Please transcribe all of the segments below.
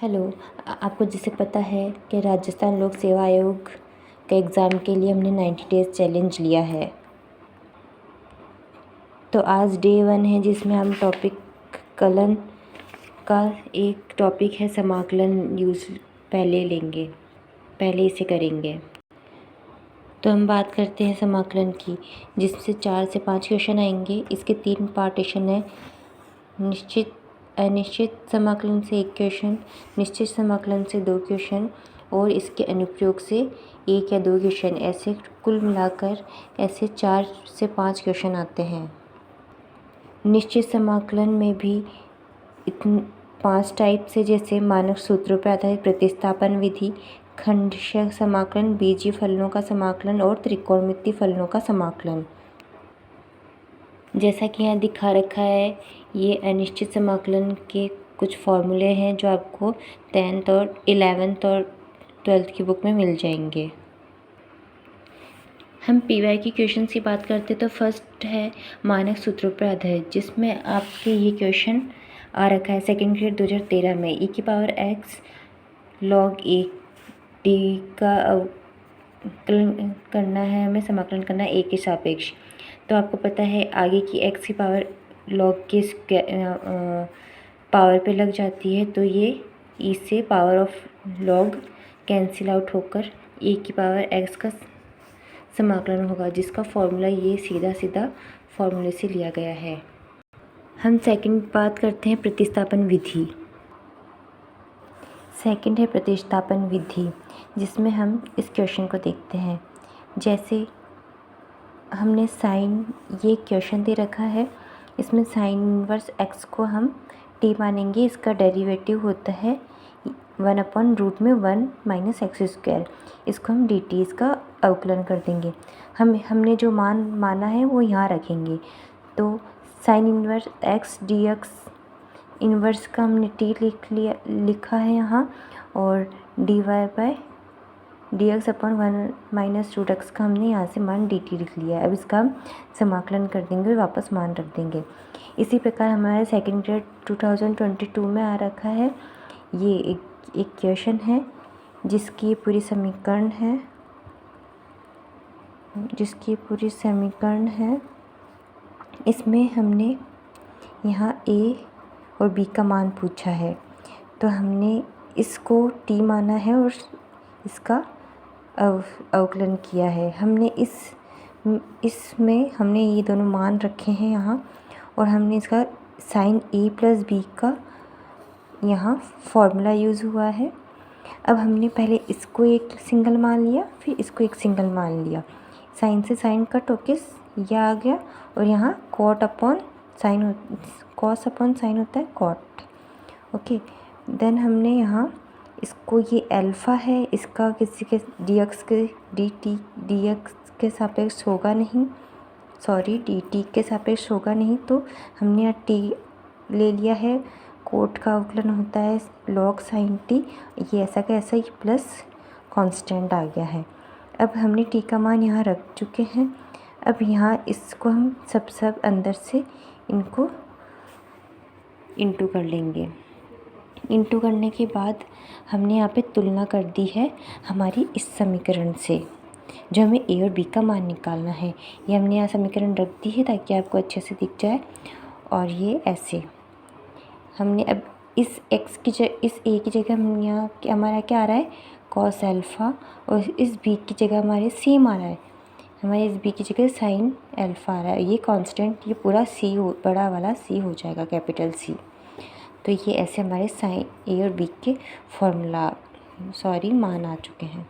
Hello. आपको जैसे पता है कि राजस्थान लोक सेवा आयोग के एग्ज़ाम के लिए हमने 90 डेज़ चैलेंज लिया है। तो आज डे 1 है जिसमें हम टॉपिक कलन का एक टॉपिक है समाकलन यूज़ पहले लेंगे, पहले इसे करेंगे। तो हम बात करते हैं समाकलन की, जिससे 4 से 5 क्वेश्चन आएंगे। इसके 3 पार्टीशन है, निश्चित अनिश्चित समाकलन से 1 क्वेश्चन, निश्चित समाकलन से 2 क्वेश्चन और इसके अनुप्रयोग से 1 या 2 क्वेश्चन। ऐसे कुल मिलाकर ऐसे 4 से 5 क्वेश्चन आते हैं। निश्चित समाकलन में भी 5 टाइप से, जैसे मानक सूत्रों पर आधारित प्रतिस्थापन विधि, खंडशः समाकलन, बीजीय फलनों का समाकलन और त्रिकोणमितीय फलनों का समाकलन। जैसा कि यहाँ दिखा रखा है, ये अनिश्चित समाकलन के कुछ फॉर्मूले हैं जो आपको 10th और 11th और 12th की बुक में मिल जाएंगे। हम पीवाई की क्वेश्चन की बात करते तो फर्स्ट है मानक सूत्रों पर आधारित, जिसमें आपके ये क्वेश्चन आ रखा है 2nd ग्रेड 2013 में। e⁻x log 1 d का अवकलन करना है, हमें समाकलन करना है 1 के सापेक्ष। तो आपको पता है आगे की x की पावर log के पावर पे लग जाती है, तो ये e से power of log cancel out होकर e की पावर x का समाकलन होगा, जिसका फॉर्मूला ये सीधा सीधा फॉर्मूले से लिया गया है। हम सेकंड बात करते हैं प्रतिस्थापन विधि। सेकंड है प्रतिस्थापन विधि, जिसमें हम इस क्वेश्चन को देखते हैं। जैसे हमने साइन, ये क्वेश्चन दे रखा है, इसमें साइन इनवर्स x को हम t मानेंगे। इसका डेरिवेटिव होता है 1/√1 - x²। इसको हम dt इसका अवकलन कर देंगे। हमने जो मान माना है वो यहाँ रखेंगे। तो sine inverse x dx inverse का हमने t लिखा है यहाँ, और dy/dx/1 - √x का हमने यहाँ से मान dt लिख लिया है। अब इसका हम समाकलन कर देंगे और वापस मान रख देंगे। इसी प्रकार हमारे 2nd ग्रेड 2022 में आ रखा है, ये एक क्वेश्चन है जिसकी पूरी समीकरण है। इसमें हमने यहाँ a और b का मान पूछा है, तो हमने इसको t माना है और इसका अवकलन किया है। हमने इसमें हमने ये दोनों मान रखे हैं यहाँ, और हमने इसका साइन a + b का यहाँ फॉर्मूला यूज़ हुआ है। अब हमने पहले इसको एक सिंगल मान लिया, फिर इसको एक सिंगल मान लिया। साइन से साइन कट होके यह आ गया, और यहाँ कॉस अपॉन साइन होता है कॉट। ओके, देन हमने यहाँ इसको, ये अल्फ़ा है, इसका किसी के dx के सापेक्ष होगा नहीं, dt के सापेक्ष होगा नहीं, तो हमने यहाँ t ले लिया है। कोट का अवकलन होता है log sin t, ये ऐसा का ऐसा ही प्लस कांस्टेंट आ गया है। अब हमने t का मान यहाँ रख चुके हैं। अब यहाँ इसको हम सब अंदर से इनको इंटू कर लेंगे। इंटू करने के बाद हमने यहाँ पे तुलना कर दी है हमारी इस समीकरण से, जो हमें a और b का मान निकालना है। ये हमने यहाँ समीकरण रख दी है ताकि आपको अच्छे से दिख जाए। और ये ऐसे हमने अब इस a की जगह हम यहाँ हमारा क्या आ रहा है, cos अल्फ़ा, और इस b की जगह हमारे सेम आ रहा है, हमारे इस b की जगह साइन अल्फ़ा आ रहा है। ये कांस्टेंट, ये पूरा c बड़ा वाला c हो जाएगा, कैपिटल C। तो ये ऐसे हमारे साइन a और b के मान आ चुके हैं।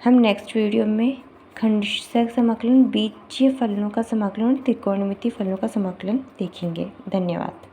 हम नेक्स्ट वीडियो में खंडशः समाकलन, बीजीय फलनों का समाकलन और त्रिकोणमितीय फलनों का समाकलन देखेंगे। धन्यवाद।